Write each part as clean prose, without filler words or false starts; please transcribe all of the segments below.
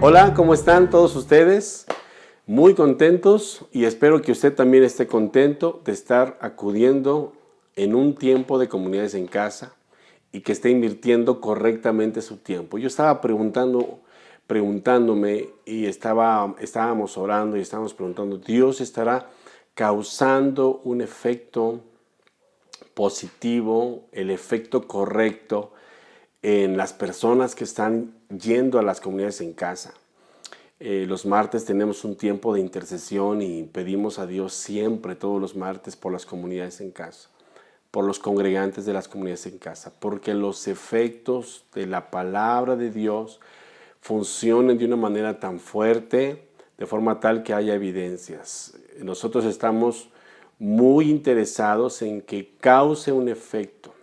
Hola, ¿cómo están todos ustedes? Muy contentos y espero que usted también esté contento de estar acudiendo en un tiempo de comunidades en casa y que esté invirtiendo correctamente su tiempo. Yo estaba preguntándome y estábamos orando y estábamos preguntando, ¿Dios estará causando un efecto positivo, el efecto correcto en las personas que están yendo a las comunidades en casa? Los martes tenemos un tiempo de intercesión y pedimos a Dios siempre, todos los martes, por las comunidades en casa, por los congregantes de las comunidades en casa, porque los efectos de la palabra de Dios funcionen de una manera tan fuerte, de forma tal que haya evidencias. Nosotros estamos muy interesados en que cause un efecto.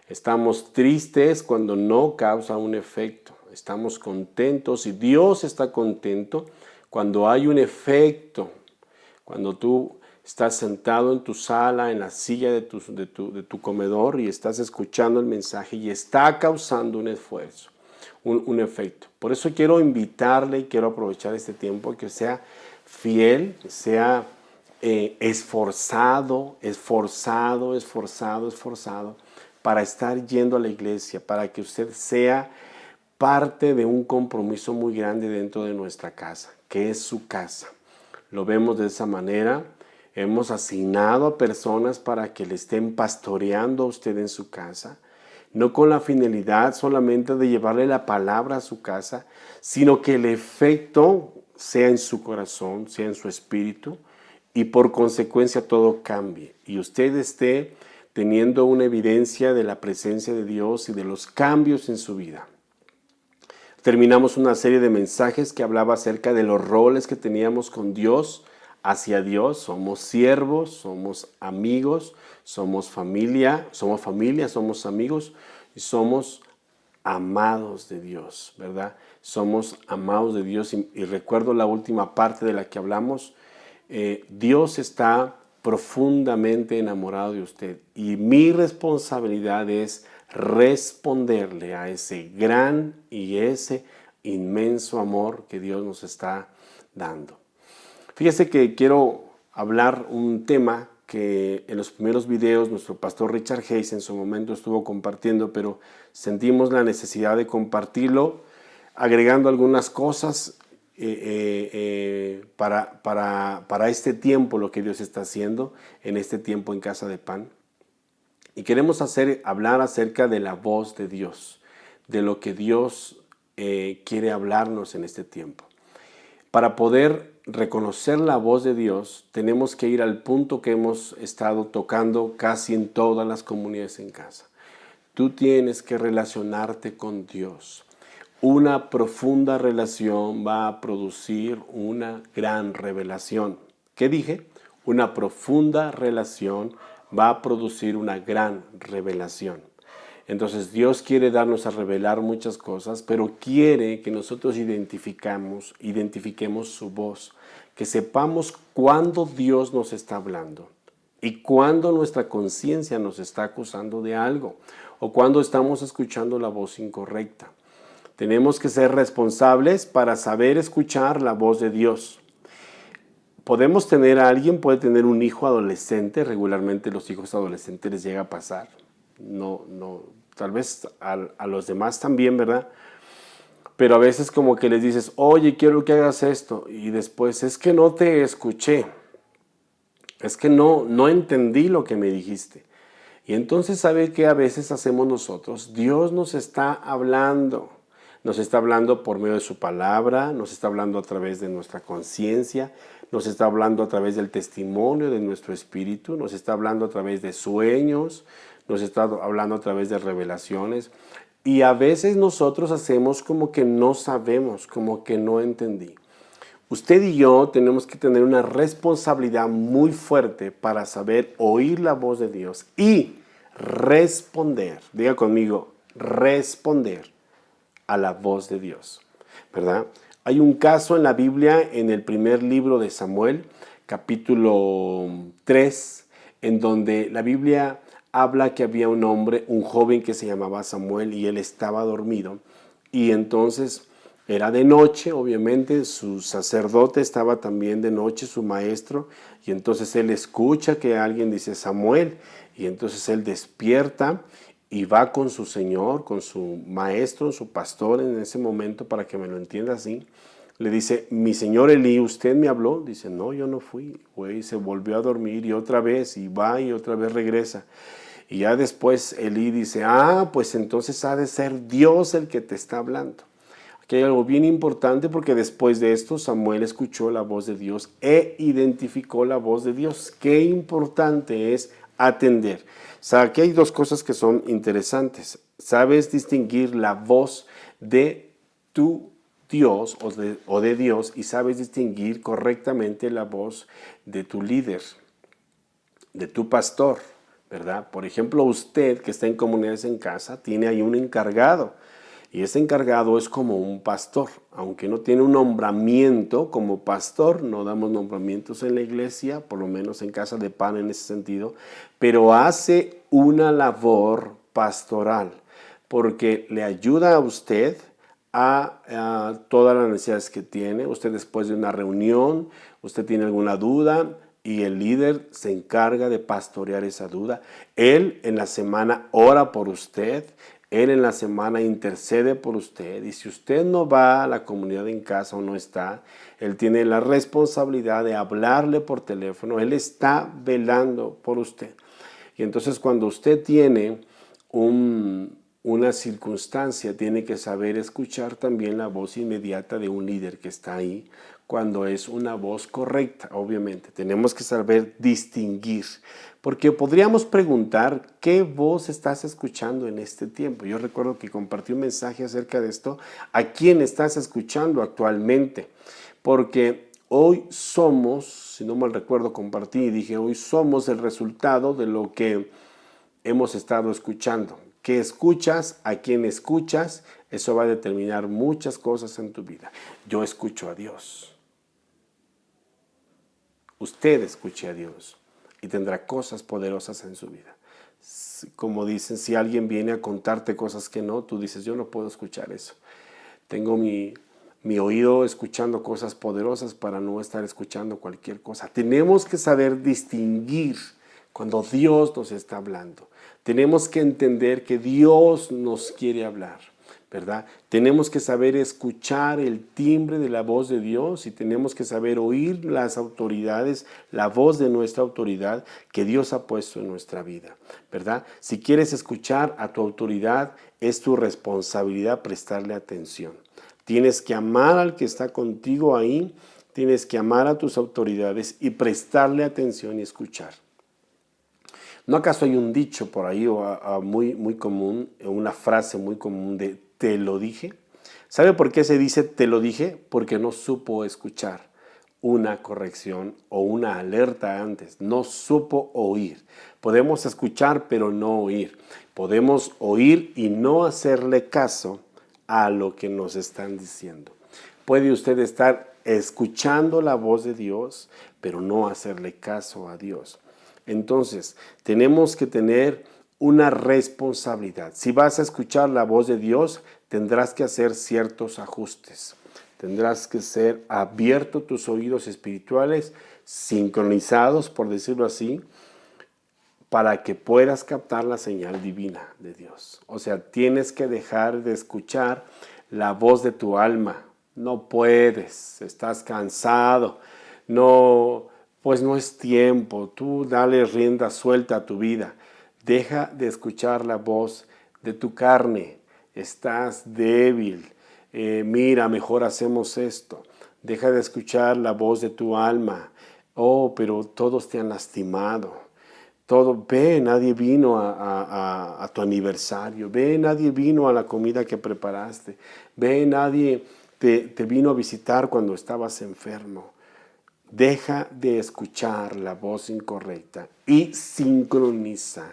Estamos tristes cuando no causa un efecto. Estamos contentos y Dios está contento cuando hay un efecto. Cuando tú estás sentado en tu sala, en la silla de tu comedor y estás escuchando el mensaje y está causando un esfuerzo, un efecto. Por eso quiero invitarle y quiero aprovechar este tiempo que sea fiel, sea esforzado para estar yendo a la iglesia, para que usted sea parte de un compromiso muy grande dentro de nuestra casa, que es su casa. Lo vemos de esa manera. Hemos asignado a personas para que le estén pastoreando a usted en su casa, no con la finalidad solamente de llevarle la palabra a su casa, sino que el efecto sea en su corazón, sea en su espíritu, y por consecuencia todo cambie y usted esté teniendo una evidencia de la presencia de Dios y de los cambios en su vida. Terminamos una serie de mensajes que hablaba acerca de los roles que teníamos con Dios, hacia Dios. Somos siervos, somos amigos, somos familia, somos amigos y somos amados de Dios, ¿verdad? Somos amados de Dios y recuerdo la última parte de la que hablamos. Dios está profundamente enamorado de usted y mi responsabilidad es responderle a ese gran y ese inmenso amor que Dios nos está dando. Fíjese que quiero hablar un tema que en los primeros videos nuestro pastor Richard Hayes en su momento estuvo compartiendo, pero sentimos la necesidad de agregando algunas cosas para este tiempo, lo que Dios está haciendo en este tiempo en Casa de Pan. Y queremos hablar acerca de la voz de Dios, de lo que Dios quiere hablarnos en este tiempo. Para poder reconocer la voz de Dios, tenemos que ir al punto que hemos estado tocando casi en todas las comunidades en casa. Tú tienes que relacionarte con Dios. Una profunda relación va a producir una gran revelación. ¿Qué dije? Una profunda relación va a producir una gran revelación. Entonces Dios quiere darnos a revelar muchas cosas, pero quiere que nosotros identifiquemos su voz, que sepamos cuándo Dios nos está hablando y cuándo nuestra conciencia nos está acusando de algo o cuándo estamos escuchando la voz incorrecta. Tenemos que ser responsables para saber escuchar la voz de Dios. Podemos tener a alguien, puede tener un hijo adolescente, regularmente los hijos adolescentes les llega a pasar, tal vez a los demás también, ¿verdad? Pero a veces como que les dices, oye, quiero que hagas esto, y después, es que no te escuché, es que no entendí lo que me dijiste. Y entonces, ¿sabe qué a veces hacemos nosotros? Dios nos está hablando por medio de su palabra, nos está hablando a través de nuestra conciencia, nos está hablando a través del testimonio de nuestro espíritu, nos está hablando a través de sueños, nos está hablando a través de revelaciones. Y a veces nosotros hacemos como que no sabemos, como que no entendí. Usted y yo tenemos que tener una responsabilidad muy fuerte para saber oír la voz de Dios y responder. Diga conmigo, responder a la voz de Dios, ¿verdad? Hay un caso en la Biblia, en el primer libro de Samuel, capítulo 3, en donde la Biblia habla que había un joven que se llamaba Samuel y él estaba dormido. Y entonces Era de noche, obviamente, su sacerdote estaba también de noche, su maestro, y entonces él escucha que alguien dice Samuel, y entonces él despierta y va con su señor, con su maestro, su pastor en ese momento, para que me lo entienda así. Le dice, mi señor Elí, ¿usted me habló? Dice, no, yo no fui. Güey, se volvió a dormir y otra vez, y va y otra vez regresa. Y ya después Elí dice, pues entonces ha de ser Dios el que te está hablando. Aquí hay algo bien importante porque después de esto Samuel escuchó la voz de Dios e identificó la voz de Dios. Qué importante es atender. O sea, aquí hay dos cosas que son interesantes. Sabes distinguir la voz de tu Dios o de Dios y sabes distinguir correctamente la voz de tu líder, de tu pastor, ¿verdad? Por ejemplo, usted que está en comunidades en casa tiene ahí un encargado. Y ese encargado es como un pastor, aunque no tiene un nombramiento como pastor, no damos nombramientos en la iglesia, por lo menos en Casa de Pan en ese sentido, pero hace una labor pastoral, porque le ayuda a usted a todas las necesidades que tiene. Usted después de una reunión, usted tiene alguna duda y el líder se encarga de pastorear esa duda. Él en la semana ora por usted. Él en la semana intercede por usted y si usted no va a la comunidad en casa o no está, Él tiene la responsabilidad de hablarle por teléfono. Él está velando por usted. Y entonces cuando usted tiene una circunstancia, tiene que saber escuchar también la voz inmediata de un líder que está ahí, cuando es una voz correcta, obviamente. Tenemos que saber distinguir, porque podríamos preguntar, ¿qué voz estás escuchando en este tiempo? Yo recuerdo que compartí un mensaje acerca de esto, ¿a quién estás escuchando actualmente? Porque hoy somos, si no mal recuerdo, compartí y dije, hoy somos el resultado de lo que hemos estado escuchando. ¿Qué escuchas? ¿A quién escuchas? Eso va a determinar muchas cosas en tu vida. Yo escucho a Dios. Usted escuche a Dios y tendrá cosas poderosas en su vida. Como dicen, si alguien viene a contarte cosas que no, tú dices, yo no puedo escuchar eso. Tengo mi oído escuchando cosas poderosas para no estar escuchando cualquier cosa. Tenemos que saber distinguir cuando Dios nos está hablando. Tenemos que entender que Dios nos quiere hablar, ¿verdad? Tenemos que saber escuchar el timbre de la voz de Dios y tenemos que saber oír las autoridades, la voz de nuestra autoridad que Dios ha puesto en nuestra vida, ¿verdad? Si quieres escuchar a tu autoridad, es tu responsabilidad prestarle atención. Tienes que amar al que está contigo ahí, tienes que amar a tus autoridades y prestarle atención y escuchar. ¿No acaso hay un dicho por ahí muy común, una frase muy común de te lo dije? ¿Sabe por qué se dice te lo dije? Porque no supo escuchar una corrección o una alerta antes, no supo oír. Podemos escuchar pero no oír. Podemos oír y no hacerle caso a lo que nos están diciendo. Puede usted estar escuchando la voz de Dios, pero no hacerle caso a Dios. Entonces, tenemos que tener una responsabilidad. Si vas a escuchar la voz de Dios, tendrás que hacer ciertos ajustes. Tendrás que ser abierto tus oídos espirituales, sincronizados, por decirlo así, para que puedas captar la señal divina de Dios. O sea, tienes que dejar de escuchar la voz de tu alma. No puedes, estás cansado, pues no es tiempo. Tú dale rienda suelta a tu vida. Deja de escuchar la voz de tu carne. Estás débil. Mira, mejor hacemos esto. Deja de escuchar la voz de tu alma. Oh, pero todos te han lastimado. Nadie vino a tu aniversario, nadie vino a la comida que preparaste, nadie te vino a visitar cuando estabas enfermo. Deja de escuchar la voz incorrecta y sincroniza.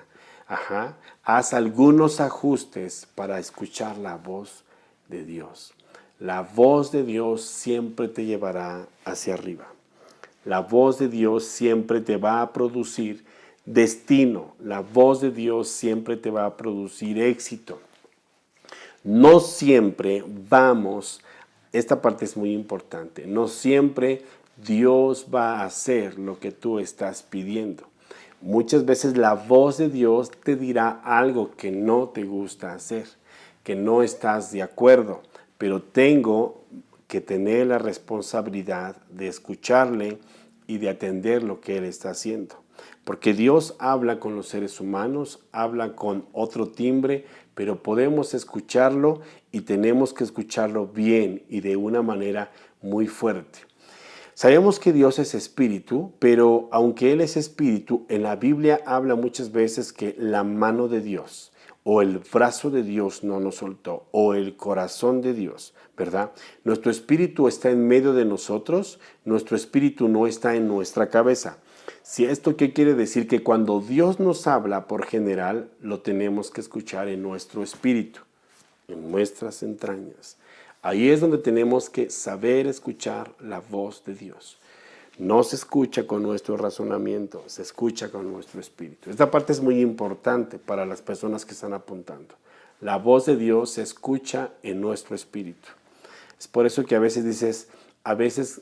Haz algunos ajustes para escuchar la voz de Dios. La voz de Dios siempre te llevará hacia arriba. La voz de Dios siempre te va a producir destino. La voz de Dios siempre te va a producir éxito. No siempre vamos Esta parte es muy importante. No siempre Dios va a hacer lo que tú estás pidiendo. Muchas veces la voz de Dios te dirá algo que no te gusta hacer, que no estás de acuerdo, pero tengo que tener la responsabilidad de escucharle y de atender lo que Él está haciendo. Porque Dios habla con los seres humanos, habla con otro timbre, pero podemos escucharlo y tenemos que escucharlo bien y de una manera muy fuerte. Sabemos que Dios es espíritu, pero aunque Él es espíritu, en la Biblia habla muchas veces que la mano de Dios o el brazo de Dios no nos soltó, o el corazón de Dios, ¿verdad? Nuestro espíritu está en medio de nosotros, nuestro espíritu no está en nuestra cabeza. Si esto qué quiere decir, que cuando Dios nos habla, por general, lo tenemos que escuchar en nuestro espíritu, en nuestras entrañas. Ahí es donde tenemos que saber escuchar la voz de Dios. No se escucha con nuestro razonamiento, se escucha con nuestro espíritu. Esta parte es muy importante para las personas que están apuntando. La voz de Dios se escucha en nuestro espíritu. Es por eso que a veces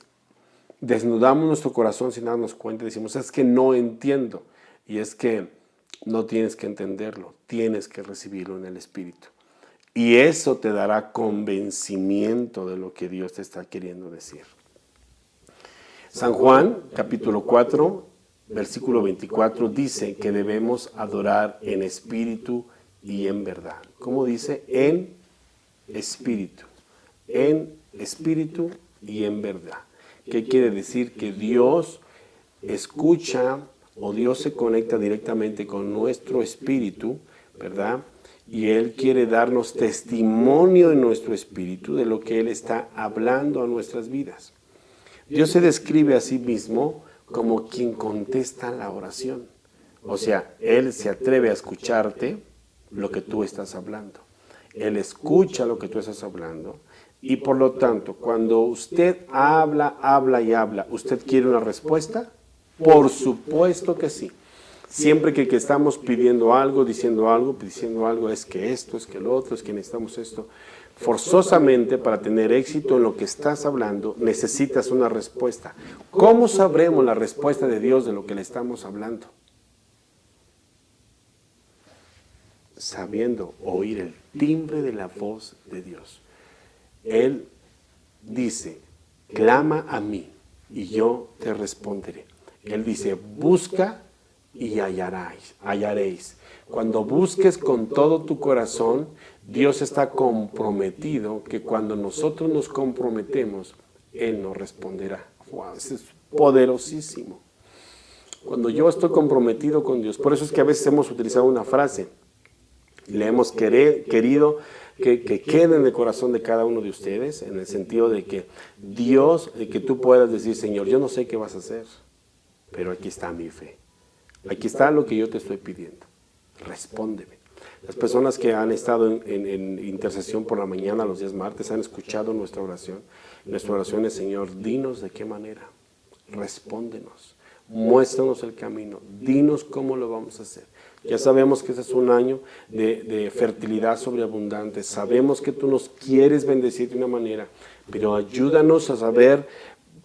desnudamos nuestro corazón sin darnos cuenta y decimos, es que no entiendo. Y es que no tienes que entenderlo, tienes que recibirlo en el espíritu. Y eso te dará convencimiento de lo que Dios te está queriendo decir. San Juan, capítulo 4, versículo 24, dice que debemos adorar en espíritu y en verdad. ¿Cómo dice? En espíritu y en verdad. ¿Qué quiere decir? Que Dios escucha o Dios se conecta directamente con nuestro espíritu, ¿verdad? Y Él quiere darnos testimonio en nuestro espíritu de lo que Él está hablando a nuestras vidas. Dios se describe a sí mismo como quien contesta la oración. O sea, Él se atreve a escucharte lo que tú estás hablando. Él escucha lo que tú estás hablando. Y por lo tanto, cuando usted habla, ¿usted quiere una respuesta? Por supuesto que sí. Siempre que estamos pidiendo algo, diciendo algo, es que esto, es que lo otro, es que necesitamos esto. Forzosamente, para tener éxito en lo que estás hablando, necesitas una respuesta. ¿Cómo sabremos la respuesta de Dios de lo que le estamos hablando? Sabiendo oír el timbre de la voz de Dios. Él dice, clama a mí y yo te responderé. Él dice, busca y hallaréis. Cuando busques con todo tu corazón, Dios está comprometido, que cuando nosotros nos comprometemos, Él nos responderá. Wow, eso es poderosísimo. Cuando yo estoy comprometido con Dios, por eso es que a veces hemos utilizado una frase, y le hemos querido que quede en el corazón de cada uno de ustedes, en el sentido de que Dios, de que tú puedas decir, Señor, yo no sé qué vas a hacer, pero aquí está mi fe. Aquí está lo que yo te estoy pidiendo. Respóndeme. Las personas que han estado en intercesión por la mañana los días martes han escuchado nuestra oración. Nuestra oración es, Señor, dinos de qué manera. Respóndenos. Muéstranos el camino. Dinos cómo lo vamos a hacer. Ya sabemos que ese es un año de fertilidad sobreabundante. Sabemos que tú nos quieres bendecir de una manera, pero ayúdanos a saber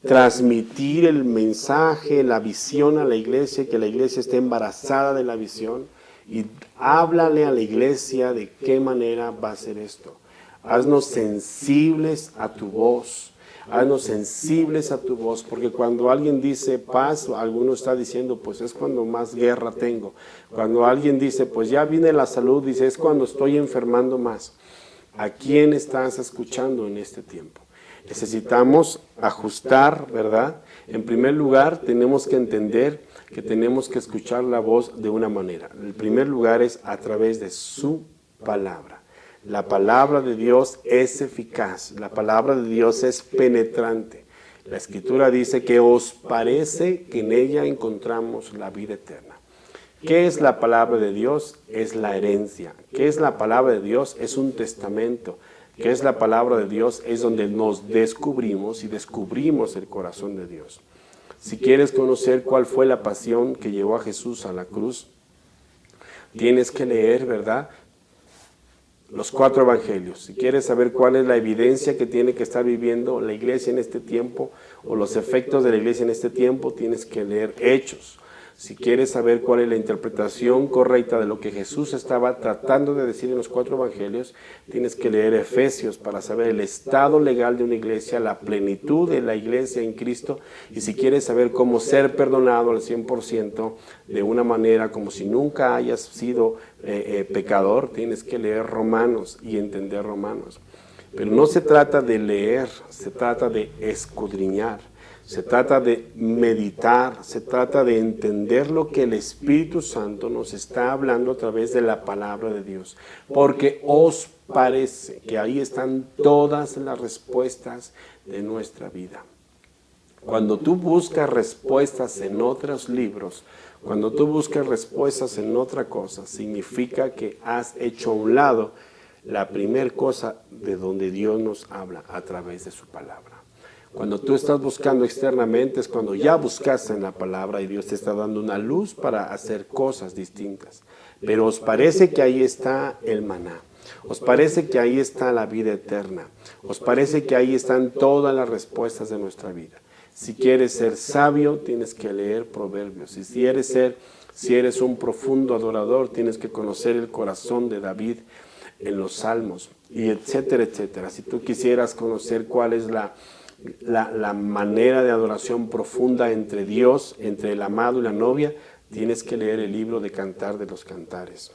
transmitir el mensaje, la visión a la iglesia, que la iglesia esté embarazada de la visión, y háblale a la iglesia de qué manera va a ser esto. Haznos sensibles a tu voz. Haznos sensibles a tu voz, porque cuando alguien dice paz, alguno está diciendo, pues es cuando más guerra tengo. Cuando alguien dice, pues ya viene la salud, dice, es cuando estoy enfermando más. ¿A quién estás escuchando en este tiempo? Necesitamos ajustar, ¿verdad? En primer lugar, tenemos que entender que tenemos que escuchar la voz de una manera. El primer lugar es a través de su palabra. La palabra de Dios es eficaz, la palabra de Dios es penetrante. La Escritura dice que os parece que en ella encontramos la vida eterna. ¿Qué es la palabra de Dios? Es la herencia. ¿Qué es la palabra de Dios? Es un testamento. ¿Qué es la palabra de Dios? Es donde nos descubrimos y descubrimos el corazón de Dios. Si quieres conocer cuál fue la pasión que llevó a Jesús a la cruz, tienes que leer, ¿verdad?, los 4 evangelios. Si quieres saber cuál es la evidencia que tiene que estar viviendo la iglesia en este tiempo o los efectos de la iglesia en este tiempo, tienes que leer Hechos. Si quieres saber cuál es la interpretación correcta de lo que Jesús estaba tratando de decir en los 4 evangelios, tienes que leer Efesios para saber el estado legal de una iglesia, la plenitud de la iglesia en Cristo. Y si quieres saber cómo ser perdonado al 100% de una manera como si nunca hayas sido pecador, tienes que leer Romanos y entender Romanos. Pero no se trata de leer, se trata de escudriñar. Se trata de meditar, se trata de entender lo que el Espíritu Santo nos está hablando a través de la palabra de Dios. Porque os parece que ahí están todas las respuestas de nuestra vida. Cuando tú buscas respuestas en otros libros, cuando tú buscas respuestas en otra cosa, significa que has hecho a un lado la primera cosa de donde Dios nos habla a través de su palabra. Cuando tú estás buscando externamente es cuando ya buscaste en la palabra y Dios te está dando una luz para hacer cosas distintas. Pero os parece que ahí está el maná. Os parece que ahí está la vida eterna. Os parece que ahí están todas las respuestas de nuestra vida. Si quieres ser sabio, tienes que leer Proverbios. Y si eres un profundo adorador, tienes que conocer el corazón de David en los Salmos, y etcétera, etcétera. Si tú quisieras conocer cuál es la manera de adoración profunda entre Dios, entre el amado y la novia, tienes que leer el libro de Cantar de los Cantares.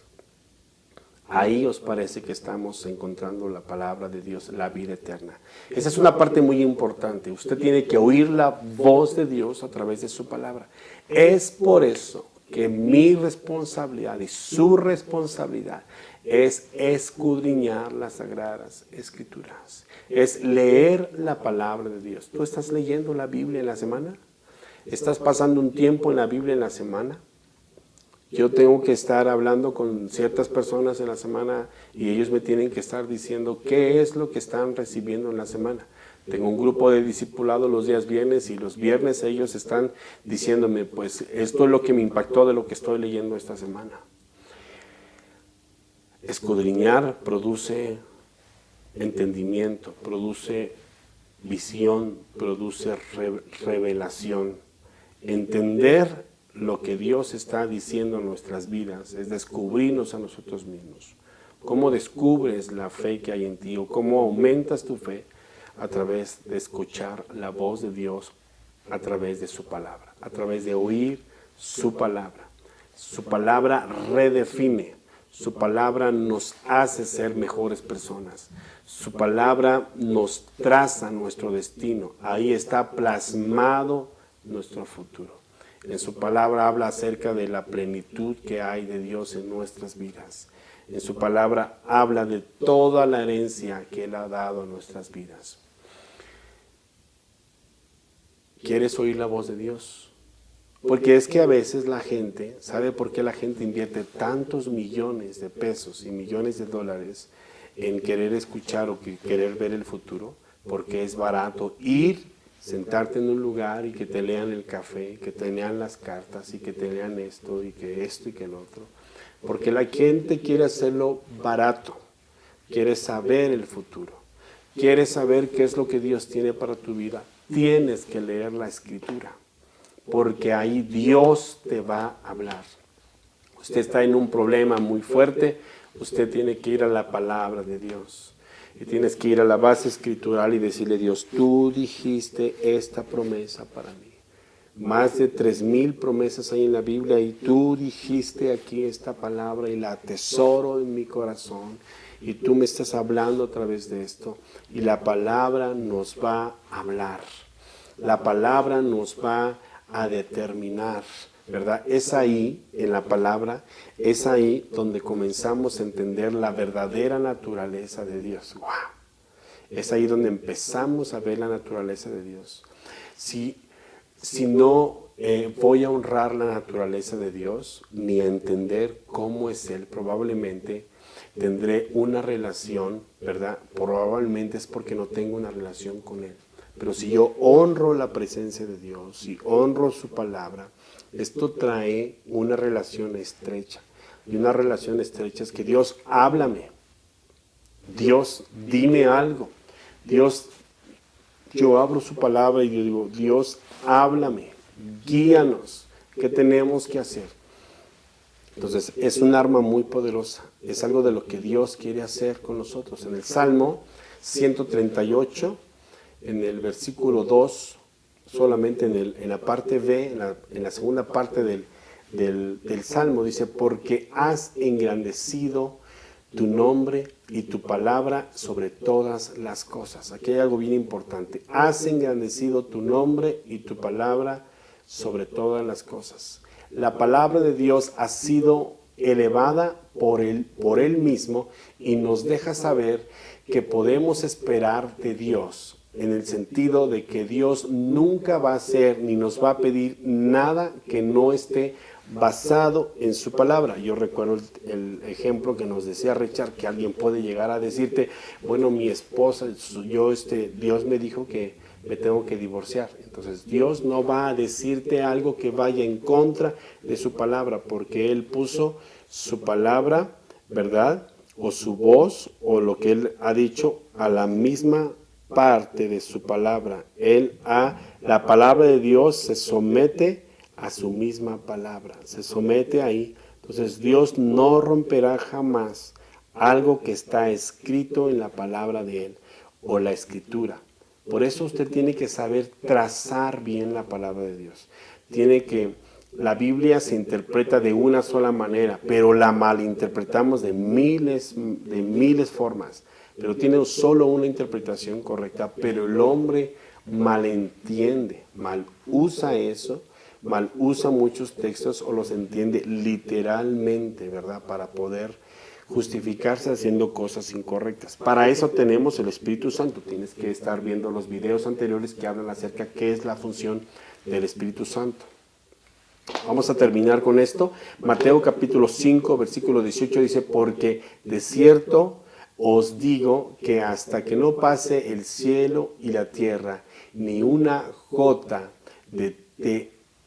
Ahí os parece que estamos encontrando la palabra de Dios, la vida eterna. Esa es una parte muy importante. Usted tiene que oír la voz de Dios a través de su palabra. Es por eso que mi responsabilidad y su responsabilidad es escudriñar las Sagradas Escrituras. Es leer la palabra de Dios. ¿Tú estás leyendo la Biblia en la semana? ¿Estás pasando un tiempo en la Biblia en la semana? Yo tengo que estar hablando con ciertas personas en la semana y ellos me tienen que estar diciendo qué es lo que están recibiendo en la semana. Tengo un grupo de discipulados los días viernes y los viernes ellos están diciéndome, pues esto es lo que me impactó de lo que estoy leyendo esta semana. Escudriñar produce entendimiento, produce visión, produce revelación. Entender lo que Dios está diciendo en nuestras vidas es descubrirnos a nosotros mismos. ¿Cómo descubres la fe que hay en ti o cómo aumentas tu fe? A través de escuchar la voz de Dios, a través de su palabra, a través de oír su palabra. Su palabra redefine, su palabra nos hace ser mejores personas. Su palabra nos traza nuestro destino. Ahí está plasmado nuestro futuro. En su palabra habla acerca de la plenitud que hay de Dios en nuestras vidas. En su palabra habla de toda la herencia que Él ha dado a nuestras vidas. ¿Quieres oír la voz de Dios? Porque es que a veces la gente, ¿sabe por qué la gente invierte tantos millones de pesos y millones de dólares en querer escuchar o querer ver el futuro? Porque es barato ir, sentarte en un lugar y que te lean el café, que te lean las cartas y que te lean esto y que el otro. Porque la gente quiere hacerlo barato, quiere saber el futuro, quiere saber qué es lo que Dios tiene para tu vida. Tienes que leer la Escritura, porque ahí Dios te va a hablar. Usted está en un problema muy fuerte, usted tiene que ir a la palabra de Dios. Y tienes que ir a la base escritural y decirle, Dios, tú dijiste esta promesa para mí. Más de 3,000 promesas hay en la Biblia y tú dijiste aquí esta palabra y la atesoro en mi corazón. Y tú me estás hablando a través de esto. Y la palabra nos va a hablar. La palabra nos va a determinar, ¿verdad? Es ahí, en la palabra, es ahí donde comenzamos a entender la verdadera naturaleza de Dios. ¡Wow! Es ahí donde empezamos a ver la naturaleza de Dios. Si no voy a honrar la naturaleza de Dios, ni a entender cómo es Él, probablemente tendré una relación, ¿verdad? Probablemente es porque no tengo una relación con Él. Pero si yo honro la presencia de Dios, si honro su palabra, esto trae una relación estrecha. Y una relación estrecha es que Dios, háblame. Dios, dime algo. Dios, yo abro su palabra y yo digo, Dios, háblame, guíanos, ¿qué tenemos que hacer? Entonces, es un arma muy poderosa, es algo de lo que Dios quiere hacer con nosotros. En el Salmo 138, en el versículo 2, solamente en la parte B, en la segunda parte del Salmo, dice, porque has engrandecido tu nombre y tu palabra sobre todas las cosas. Aquí hay algo bien importante. Has engrandecido tu nombre y tu palabra sobre todas las cosas. La palabra de Dios ha sido elevada por él mismo y nos deja saber que podemos esperar de Dios, en el sentido de que Dios nunca va a hacer ni nos va a pedir nada que no esté basado en su palabra. Yo recuerdo el ejemplo que nos decía Richard, que alguien puede llegar a decirte, bueno, mi esposa, Dios me dijo que me tengo que divorciar. Entonces Dios no va a decirte algo que vaya en contra de su palabra, porque Él puso su palabra, ¿verdad? O su voz, o lo que Él ha dicho, a la misma parte de su palabra. La palabra de Dios se somete a su misma palabra, se somete ahí. Entonces Dios no romperá jamás algo que está escrito en la palabra de Él o la escritura. Por eso usted tiene que saber trazar bien la palabra de Dios. La Biblia se interpreta de una sola manera, pero la malinterpretamos de miles formas. Pero tiene solo una interpretación correcta, pero el hombre malentiende, mal usa eso, mal usa muchos textos o los entiende literalmente, ¿verdad? Para poder justificarse haciendo cosas incorrectas. Para eso tenemos el Espíritu Santo. Tienes que estar viendo los videos anteriores que hablan acerca de qué es la función del Espíritu Santo. Vamos a terminar con esto. Mateo capítulo 5, versículo 18 dice, porque de cierto os digo que hasta que no pase el cielo y la tierra, ni una jota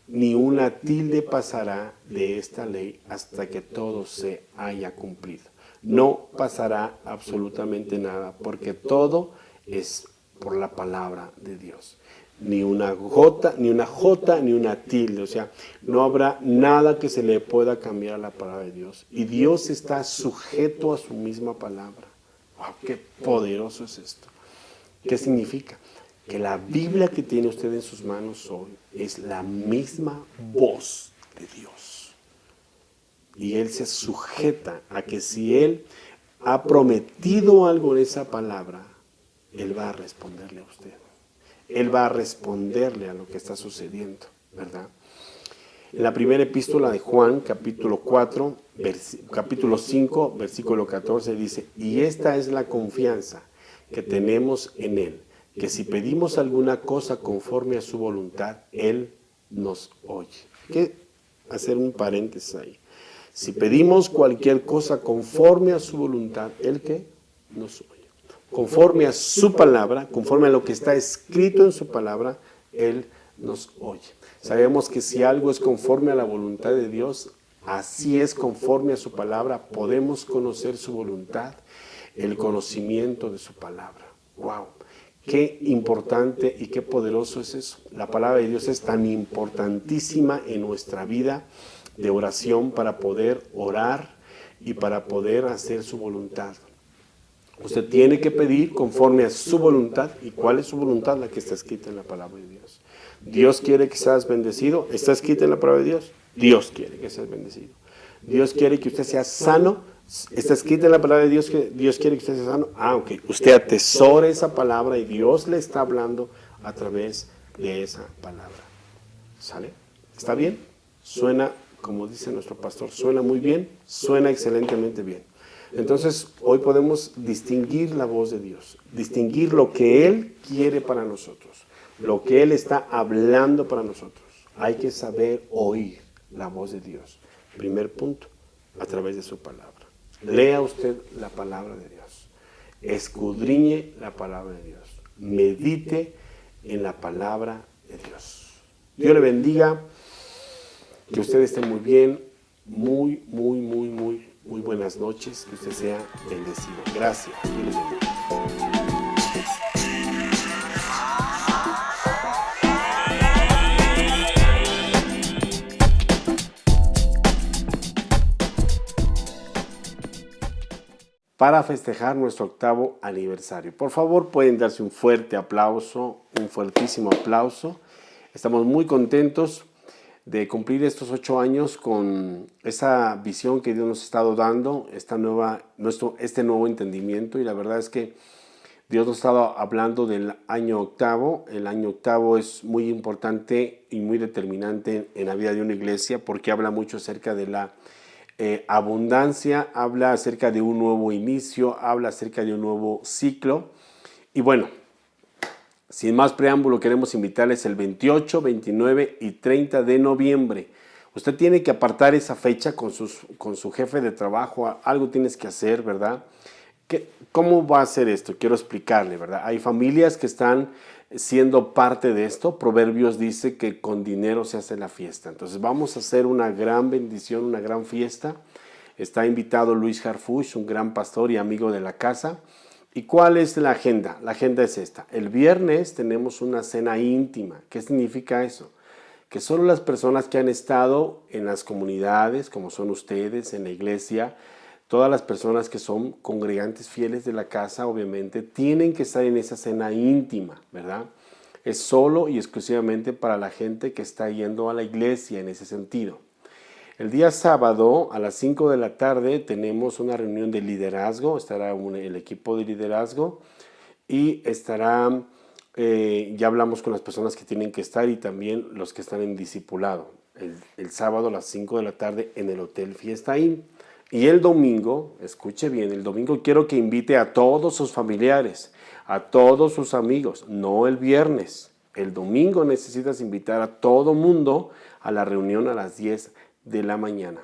ni una tilde pasará de esta ley hasta que todo se haya cumplido. No pasará absolutamente nada, porque todo es por la palabra de Dios. Ni una jota, ni una tilde. O sea, no habrá nada que se le pueda cambiar a la palabra de Dios. Y Dios está sujeto a su misma palabra. ¡Wow! ¡Qué poderoso es esto! ¿Qué significa? Que la Biblia que tiene usted en sus manos hoy es la misma voz de Dios. Y Él se sujeta a que si Él ha prometido algo en esa palabra, Él va a responderle a usted. Él va a responderle a lo que está sucediendo, ¿verdad? En la primera epístola de Juan, capítulo 5, versículo 14, dice, y esta es la confianza que tenemos en Él, que si pedimos alguna cosa conforme a su voluntad, Él nos oye. Hay que hacer un paréntesis ahí. Si pedimos cualquier cosa conforme a su voluntad, ¿Él qué? Nos oye. Conforme a su palabra, conforme a lo que está escrito en su palabra, Él nos oye. Sabemos que si algo es conforme a la voluntad de Dios, así es conforme a su palabra, podemos conocer su voluntad, el conocimiento de su palabra. ¡Wow! Qué importante y qué poderoso es eso. La palabra de Dios es tan importantísima en nuestra vida de oración para poder orar y para poder hacer su voluntad. Usted tiene que pedir conforme a su voluntad. ¿Y cuál es su voluntad? La que está escrita en la palabra de Dios. Dios quiere que seas bendecido. ¿Está escrita en la palabra de Dios? Dios quiere que seas bendecido. Dios quiere que usted sea sano. Está escrita en la palabra de Dios que Dios quiere que usted sea sano. Ok. Usted atesore esa palabra y Dios le está hablando a través de esa palabra. ¿Sale? ¿Está bien? Suena, como dice nuestro pastor, suena muy bien, suena excelentemente bien. Entonces, hoy podemos distinguir la voz de Dios, distinguir lo que Él quiere para nosotros, lo que Él está hablando para nosotros. Hay que saber oír la voz de Dios. Primer punto, a través de su palabra. Lea usted la palabra de Dios. Escudriñe la palabra de Dios. Medite en la palabra de Dios. Dios le bendiga. Que usted esté muy bien, muy Muy buenas noches, que usted sea bendecido. Gracias. Dios le bendiga. Para festejar nuestro 8º aniversario. Por favor, pueden darse un fuerte aplauso, un fuertísimo aplauso. Estamos muy contentos de cumplir estos 8 años con esa visión que Dios nos ha estado dando, este nuevo entendimiento, y la verdad es que Dios nos ha estado hablando del año 8º. El año 8º es muy importante y muy determinante en la vida de una iglesia porque habla mucho acerca de la abundancia, habla acerca de un nuevo inicio, habla acerca de un nuevo ciclo. Y bueno, sin más preámbulo, queremos invitarles el 28, 29 y 30 de noviembre. Usted tiene que apartar esa fecha con su jefe de trabajo, algo tienes que hacer, ¿verdad? ¿Cómo va a ser esto? Quiero explicarle, ¿verdad? Hay familias que están siendo parte de esto. Proverbios dice que con dinero se hace la fiesta. Entonces vamos a hacer una gran bendición, una gran fiesta. Está invitado Luis Harfuch, un gran pastor y amigo de la casa. ¿Y cuál es la agenda? La agenda es esta. El viernes tenemos una cena íntima. ¿Qué significa eso? Que solo las personas que han estado en las comunidades, como son ustedes, en la iglesia, todas las personas que son congregantes fieles de la casa, obviamente, tienen que estar en esa cena íntima, ¿verdad? Es solo y exclusivamente para la gente que está yendo a la iglesia en ese sentido. El día sábado a las 5 de la tarde tenemos una reunión de liderazgo, estará el equipo de liderazgo y estará, ya hablamos con las personas que tienen que estar y también los que están en discipulado. El sábado a las 5 de la tarde en el Hotel Fiesta Inn. Y el domingo, escuche bien, el domingo quiero que invite a todos sus familiares, a todos sus amigos, no el viernes. El domingo necesitas invitar a todo mundo a la reunión a las 10 de la mañana.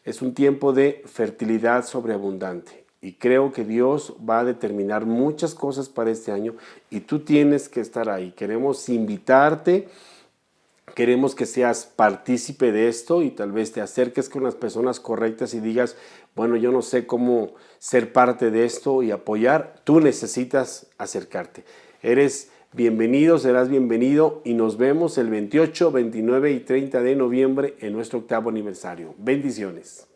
Es un tiempo de fertilidad sobreabundante y creo que Dios va a determinar muchas cosas para este año y tú tienes que estar ahí. Queremos invitarte. Queremos que seas partícipe de esto y tal vez te acerques con las personas correctas y digas, bueno, yo no sé cómo ser parte de esto y apoyar. Tú necesitas acercarte. Eres bienvenido, serás bienvenido y nos vemos el 28, 29 y 30 de noviembre en nuestro 8º aniversario. Bendiciones.